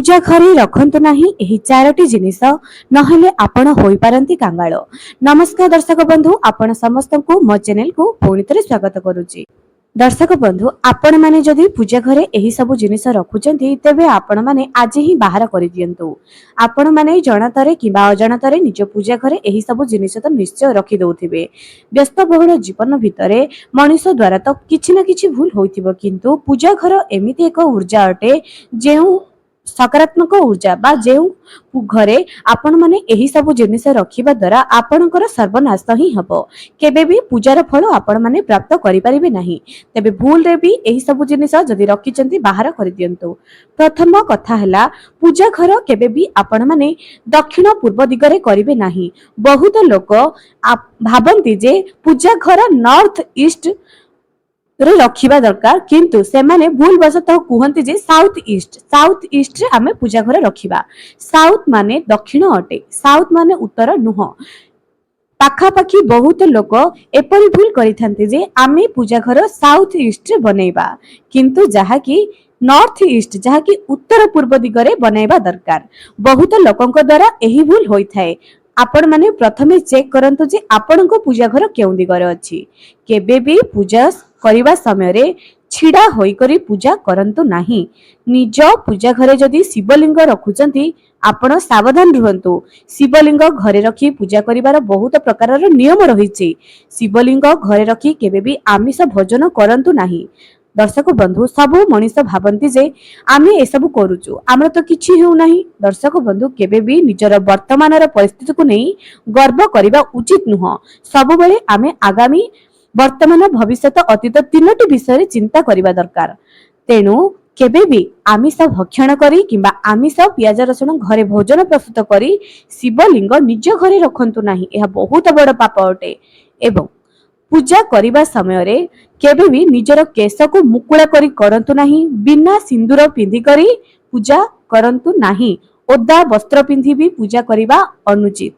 पूजा घरे रखंतु नाही एही चारोटी जिनिस नहले आपण होई पारंती कांगाळ। नमस्कार दर्शक बंधु, आपण समस्तଙ୍କୁ मो चैनल को पुणी थरे स्वागत करूची। दर्शक बंधु, आपण माने जदि पूजा घरे एही सब जिनिस रखुचंती तेबे आपण माने आज ही बाहर करि दियंतु। आपण माने जणातरे किबा अजणातरे निज पूजा घरे एही सब जिनिस तो निश्चय रखि दउथिबे। व्यस्त बहुल जीवन भितरे मनुष्य द्वारा तो किछि ना किछि भूल होइथिबो, किंतु पूजा घर एमिति एक ऊर्जा अटे जेउ सकारात्मक ऊर्जा बा जेउ घरे आपण माने एही सब जिनिस रखिबा द्वारा आपणकर सर्वनाश ही हबो। केबे भी पूजार फल आपण माने प्राप्त करि परिबे नाही। तेबे भूल रे भी एही सब जिनिस जदि रखिचंती बाहर करि दियंतु। प्रथम कथा हला, पूजा घर केबे भी आपण माने दक्षिण पूर्व दिगरे करिवे नाही। बहुत लोक भाबंती जे पूजा घर नॉर्थ ईस्ट रे रखिबा दरकार, किंतु से माने भूल बसत कहते जे साउथ ईस्ट रे आमे पूजा घर रखिबा। साउथ माने दक्षिण अटे, साउथ माने उत्तर नुह। पाखापाखी बहुत लोक एपरि भूल करिथांते जे आमे पूजा घर साउथ ईस्ट रे बनेबा, किंतु जहा कि नॉर्थ ईस्ट जहा कि उत्तर पूर्व दिगरे बनेबा दरकार। बहुत लोकंक द्वारा एही भूल होई थाए। आपण माने प्रथमे चेक करंतु जे आपणको पूजा घर केउ दिगरे अछि। केबे भी पूजा करिबा समय रे छिड़ा होई करी पूजा करंतु नाही। निज पूजा घरे जदि शिवलिंग रखुचंती आपण सावधान रहंतु। शिवलिंग घरे रखी पूजा करिवार बहुत प्रकारर नियम रहिछि। शिवलिंग घरे रखी केबे भी आमिष भोजन करंतु नाही। दर्शक बंधु, सबु मनीष भाबंती जे आमे ए सब करूचु, हमर तो किछि हेउ नाही। दर्शक बंधु, केबे भी निजर वर्तमानर परिस्थिति को नै गर्व करिबा उचित नुह। सब बेले आमे आगामी वर्तमान भविष्य अतीत तीनोटी विषय चिंता करिबा दरकार। तेणु केबे भी आमिष भक्षण करी किंबा आमिष पियाज रसुण घरे भोजन प्रस्तुत करी शिवलिंग निज घरे रखंतु नाही। यह बहुत बड़ पाप अटे। एवं पूजा करिबा समय रे केबे भी निजर केश को मुकुला करी करंतु नाही। बिना सिंदूर पिंधि करी पूजा करंतु नाही। ओदा वस्त्र पिंधि भी पूजा करिबा अनुचित।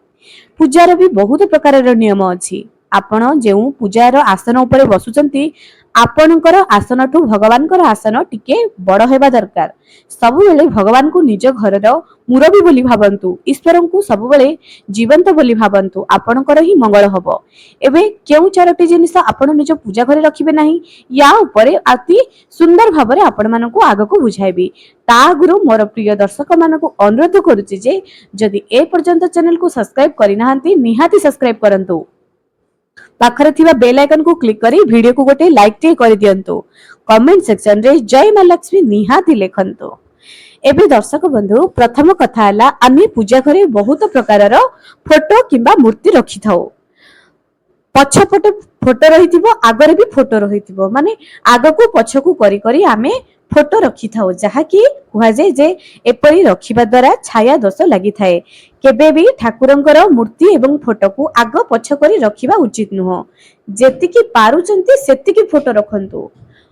पूजार भी बहुत प्रकारर नियम अछि। आपण जेउ पूजार आसन उपरे बसुचंती आपणकर आसन ठू भगवानकर आसन टिके बड़ हेबा दरकार। सब बेले भगवान को निज घरर मुरबी बोली भाबंतु। ईश्वर को सब बेले जीवंत बोली भाबंतु। आपणकर ही मंगल हबो। एबे केउ चारोटी जिनिस आपण निज पूजा घरे रखिबे नाही, या उपरे अति सुंदर भाबरे आपण मानको आगो को बुझाइबी। ता गुरु मोर प्रिय दर्शक मानको अनुरोध करूची जे जदि ए पर्यंत चैनल को सब्सक्राइब करि नाहंती निहाती सब्सक्राइब करंतु। पाखरे थिबा बेल आइकन को क्लिक करी वीडियो को गोटे लाइक टे करि दियंतु। कमेंट सेक्शन रे जय मां लक्ष्मी निहाती लेखंतु। एबे दर्शक बंधु, प्रथम कथा हला, आमे पूजा घरे बहुत प्रकारर फोटो किंबा मूर्ति रखि थाओ। पछपट फोटो रहिथिबो, आगरे भी फोटो रहिथिबो, माने आगको पछकु करी करी आमे फोटो रखि थाओ, जहा कि कुहा जे जे एपरि रखिबा द्वारा छाया दोष लागि थाए। केबे भी ठाकुरंकर मूर्ति एवं फोटो को आग पछ करी रखिबा उचित नुह। जेतिकी पारुचंती सेतिकी फोटो रखंतु।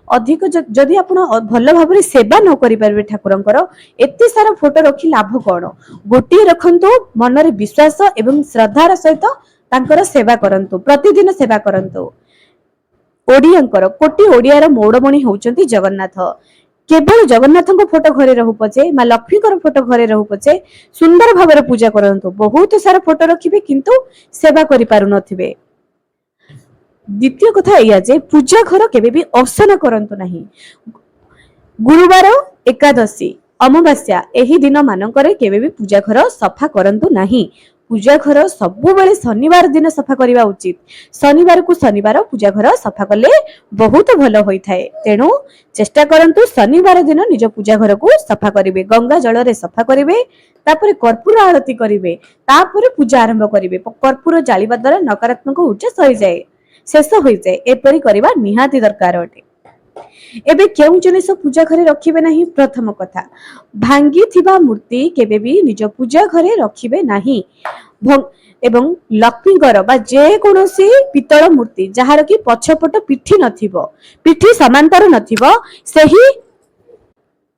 अधिक जदि आपण भल भाबरे सेवा न करि परबे ठाकुरंकर, एते सारा फोटो रखि लाभ कोन? गोटी रखंतु, मनरे विश्वास एवं श्रद्धार सहित तांकर सेवा करंतु। प्रतिदिन सेवा करंतु। ओडियांकर कोटी ओडियार मौड़मणि होउचंती जगन्नाथ। केवल जगन्नाथଙ୍କ फोटो घरे रहू पछे, मां लक्ष्मीकर फोटो घरे रहू पछे, सुंदर भाବରେ पूजा करंतु। बहुत सारा फोटो रखिबे किंतु सेवा करि पारु नथिबे। द्वितीय कथा एया जे पूजा घर केबे भी असना करंतु नाही। गुरुवार, एकादशी, अमावास्या एही दिन मानकरे केबे भी पूजा घर सफा करंतु नाही। पूजा घर सबु बेले शनिवार दिन सफा करिबा उचित। शनिवार को शनिवार पूजा घर सफा कले बहुत भलो होई थाए। तेणु चेष्टा करंतु शनिवार दिन निज पूजा घर को सफा करिवे। गंगा जल रे सफा करिवे, तापरे कर्पूर आरती करिवे, तापरे पूजा आरंभ करिवे। कर्पूर जालिबा द्वारा नकारात्मक ऊर्जा सही जाए, शेष होई जाए। एपरि करिबा निहाती दरकार अटे। एबे केउ जिनिस पूजा घरे रखिबे नाही। प्रथम कथा, भांगी थिबा मूर्ति केबे भी निज पूजा घरे रखिबे नाही। एवं लक्ष्मीगर बा जे कोनोसी पितळ मूर्ति जहार कि पछपट पिठी नथिबो, पिठी समांतर नथिबो, सेही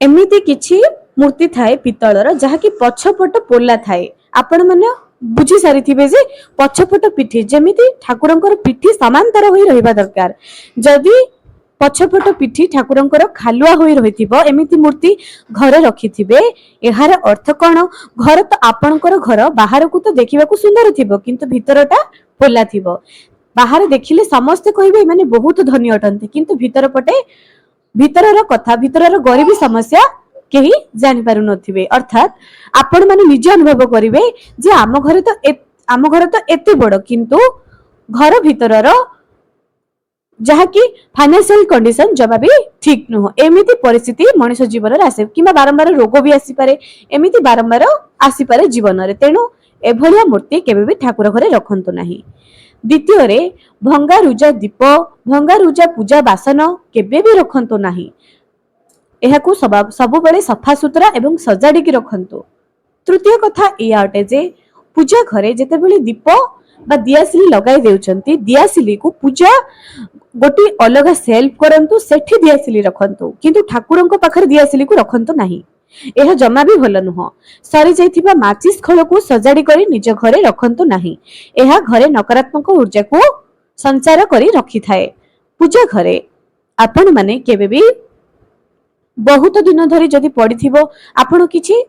एमिति किछि मूर्ति थाए पितळर जहा कि पछपट पोला थाए। आपण माने बुझी सारिथिबे जे पछपट पिठी जेमिति ठाकुरंकर पिठी समांतर होई रहइबा दरकार। जदि पछपट पिठी ठाकुरंकर खालुआ होई रहिथिबो एमिति मूर्ति घरे रखिथिबे। एहार अर्थ कौन? घर तो आपणकर घर बाहर को तो देखा सुंदर थिबो किंतु भितरटा पोला थिबो। बाहर देखिले समस्ते कहिबे माने बहुत धनी अटंती किंतु भितर पटे भितरर कथा भितरर गरीबी समस्या केही जानि पारु नथिबे। अर्थात आपण माने निजे अनुभव करिवे जे आम घर तो एते बड़ किंतु घर भितरर जहा कि फाइनेंशियल कंडीशन जमा भी ठीक नुह। एमिति परिस्थिति मनुष्य जीवन रे आसे किबा बारंबार रोग भी आसी पारे एमिति बारंबार आसी पारे जीवन रे। तेणु एभलिया मूर्ति केबे भी ठाकुर घरे रखंतु नाही। द्वितीय रे भंगारुजा दीप भंगारुजा पूजा बासन केबे भी रखंतु नाही। एहाकू सबु बेले सफा सुतरा एवं सजाड़ी की रखंतु। तृतीय कथा या अटे जे पूजा घरे जेतेबेले दीप बा दियासिली लगाई देउचंती दियासिली को पूजा गोटी अलग सेल्फ करंतु सेठी दियासिली रखंतु किंतु ठाकुरंको पाखर दियासिली को रखंतु नाही। एहा जमा भी भल नुह। सरी जाइथिबा माचिस खळ को सजाड़ी करी निज घरे रखंतु नाही। एहा घरे नकारात्मक ऊर्जा को संचार करी रखी थाए। पूजा घरे आपण माने केबे भी बहुत दिन धरी जदि पड़िथिबो आपण किछि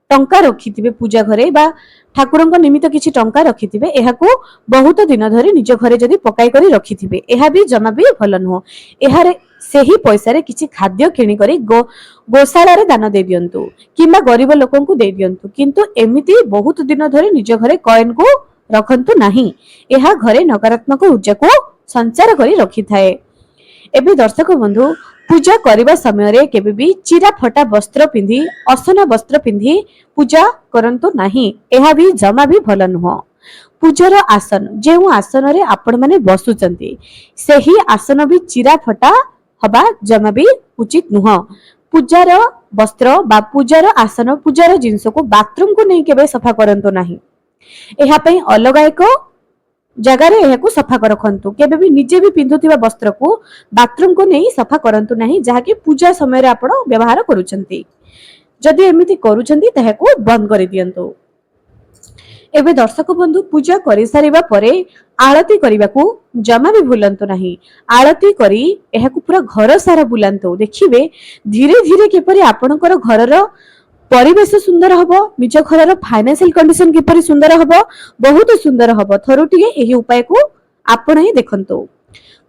टंका रखिथिबे पूजा घरे बा ठाकुरंको निमित्त किछि टंका रखिथिबे एहाकू बहुत दिन धरी निज घरे जदि पकाई करी रखिथिबे एहा भी जमा भी भल नुह। एहारे सेही पैसा रे किछि खाद्य किणी करी गोशाला रे दान दे दियंतु किंबा गरीब लोकंकु दे दियंतु किंतु एमिति बहुत दिन धरी निज घरे कॉइन को रखंतु नाही। एहा घरे नकारात्मक ऊर्जा को संचार करी रखि थाए। एबे दर्शक बंधु पूजा करबा समय रे केबे भी चिरा फटा वस्त्र पिंधी असना वस्त्र पिंधी पूजा करंतु नाही। एहा भी जमा भी भल नुह। पूजार आसन जेउ आसन रे आपण माने बसुचंती सेही आसन भी चिरा फटा हबा जमा भी उचित नुह। पूजार वस्त्र बा पूजार आसन पूजार जिंस को बाथरूम को नहीं केबे सफा करंतु नाही। एहा पई अलग एक जगह रे एहाकू सफा कर रखंतु। केबे भी निजे भी पिंधुथिबा वस्त्र को बाथरूम को नहीं सफा करंतु नाही जहा कि पूजा समय रे आपण व्यवहार करूचंती। जदि एमिति करूचंती तहाकू बंद कर दियंतु। एबे दर्शक बंधु पूजा करि सारिबा परे आरती करिबाकू जमा भी भूलंतु नाही। आरती करी एहाकू पूरा घर सारा बुलांतु। देखिबे धीरे धीरे केपरि आपणकर घरर परिवेश सुंदर हबो निज घरर फाइनेंशियल कंडीशन किपरि सुंदर हबो बहुत सुंदर हबो। थरुटिए एही उपाय को आपण ही देखंतु।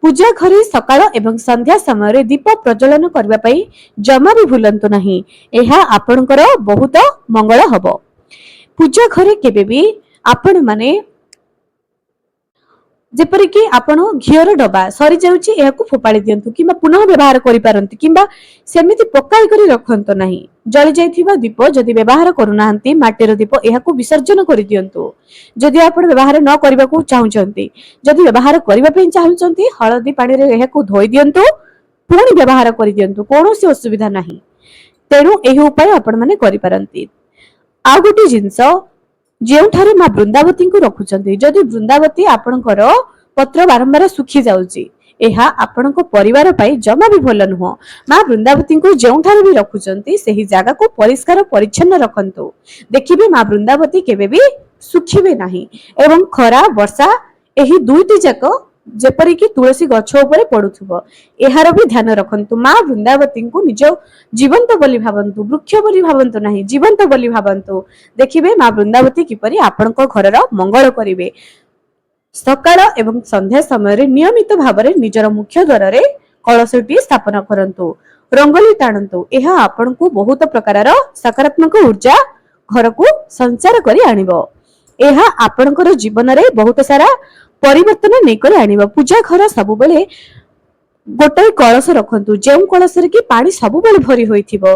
पूजा घरे सकाळ एवं संध्या समय रे दीप प्रज्वलन करबा पई जमा भी भूलंतु नाही। एहा आपणकर बहुत मंगल हबो। पूजा घरे केबे भी आपण माने जेपरि कि आपण घियर डबा सरी जाउची एहाकू फोपाड़ी दियंतु किबा पुनः व्यवहार करि पारंती किबा सेमिति पकाई करी रखंतु नाही। जळि जाइथिबा दीप जदि व्यवहार करूनाहंती माटीर दीप एहाकू विसर्जन करि दियंतु। जदि आपण व्यवहार न करबाकू चाहुचंती जदि व्यवहार करबा पई चाहुचंती हळदी पानी रे एहाकू धोई दियंतु पुणी व्यवहार करि दियंतु कोनोसी असुविधा नाही। तेणु एही उपाय आपण माने करि पारंती। आ गोटी जिंस जेउठारे मां वृंदावती को रखुचंती जदि वृंदावती आपणकर पत्र बारंबार सुखी जाउची एहा आपणको परिवार पाई जमा भी भल नुह। मां वृंदावती को जेउठारे भी रखुचंती सेही जागा को परिष्कार परिच्छन्न रखंतु। देखिबे मां वृंदावती केबे भी सुखिबे नाही एवं खरा वर्षा एही दुईटी जाक जेपरि कि तुलसी गछ ऊपर पडुथुबो एहार भी ध्यान रखंतु। मां वृंदावती को निज जीवंत बोली भावंतु वृक्ष बोली भावंतु नाही जीवंत बोली भावंतु। देखिबे मां वृंदावती किपरि आपणको घरर मंगल करिवे। सकाळ एवं संध्या समय रे नियमित भाबरे निजर मुख्य द्वार रे कलशटी स्थापना करंतु रंगोली टाणंतु। एहा आपणको बहुत प्रकारर सकारात्मक ऊर्जा घर को संचार करी आनिबो। एहा आपणकर जीवन रे बहुत सारा परिवर्तन नहीं कर आनिबो। पूजा घर सब बेले गोटे कलश रखंतु जेउ कलश रे कि पानी सब बेले भरी होइथिबो।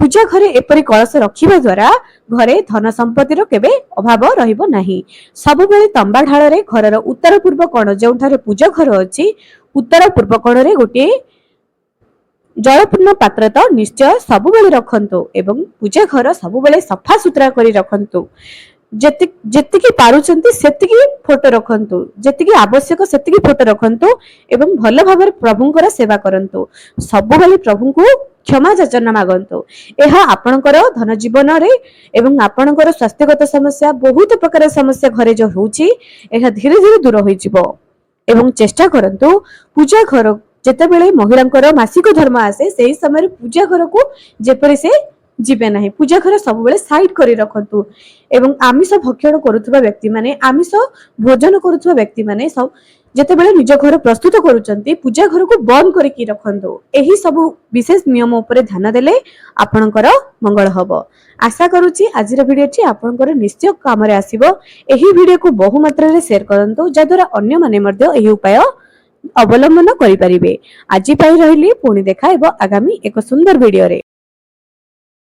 पूजा घरे एपरि कलश रखिबा द्वारा घरे धन संपत्तिर केबे अभाव रहिबो नाही। सब बेले तंबा ढाळ रे घरर उत्तर पूर्व कोण जेउठारे पूजा घर अछि उत्तर पूर्व कोण रे गोटे जलपूर्ण पात्र तो निश्चय सब बेले रखंतु एवं पूजा घर सब बेले सफा सुतरा करी रखंतु। जेतिकी पारुचंती सेतिकी फोटो रखंतु जेतिकी आवश्यक सेतिकी फोटो रखंतु एवं भल भाବରେ प्रभुଙ୍କର सेवा करंतु। सब बेले प्रभुଙ୍କୁ क्षमा याचना मागंतु। एहा आपणकर धन जीवन रे एवं आपणकर स्वास्थ्यगत समस्या बहुत प्रकार समस्या घरे जो होउची एहा धीरे धीरे दूर होई जिवो एवं चेष्टा करंतु पूजा घर ଯେତେବେଳେ ମହିଳାଙ୍କର ମାସିକ ଧର୍ମ ଆସେ ସେହି ସମୟରେ ପୂଜା ଘରକୁ ଯେପରି ସେ ଯିବେ ନାହିଁ। ପୂଜା ଘର ସବୁବେଳେ ସାଇଡ କରି ରଖନ୍ତୁ ଏବଂ ଆମିଷ ଭକ୍ଷଣ କରୁଥିବା ବ୍ୟକ୍ତିମାନେ ଆମିଷ ଭୋଜନ କରୁଥିବା ବ୍ୟକ୍ତିମାନେ ଯେତେବେଳେ ନିଜ ଘର ପ୍ରସ୍ତୁତ କରୁଛନ୍ତି ପୂଜା ଘରକୁ ବନ୍ଦ କରିକି ରଖନ୍ତୁ। ଏହି ସବୁ ବିଶେଷ ନିୟମ ଉପରେ ଧ୍ୟାନ ଦେଲେ ଆପଣଙ୍କର ମଙ୍ଗଳ ହବ। ଆଶା କରୁଛି ଆଜିର ଭିଡିଓଟି ଆପଣଙ୍କର ନିଶ୍ଚୟ କାମରେ ଆସିବ। ଏହି ଭିଡିଓକୁ ବହୁ ମାତ୍ରାରେ ସେୟାର କରନ୍ତୁ ଯାଦ୍ୱାରା ଅନ୍ୟମାନେ ମଧ୍ୟ ଏହି ଉପାୟ ଅବଲମ୍ବନ କରିପାରିବେ। ଆଜି ପାଇଁ ରହିଲି, ପୁଣି ଦେଖା ହେବ ଆଗାମୀ ଏକ ସୁନ୍ଦର ଭିଡିଓରେ।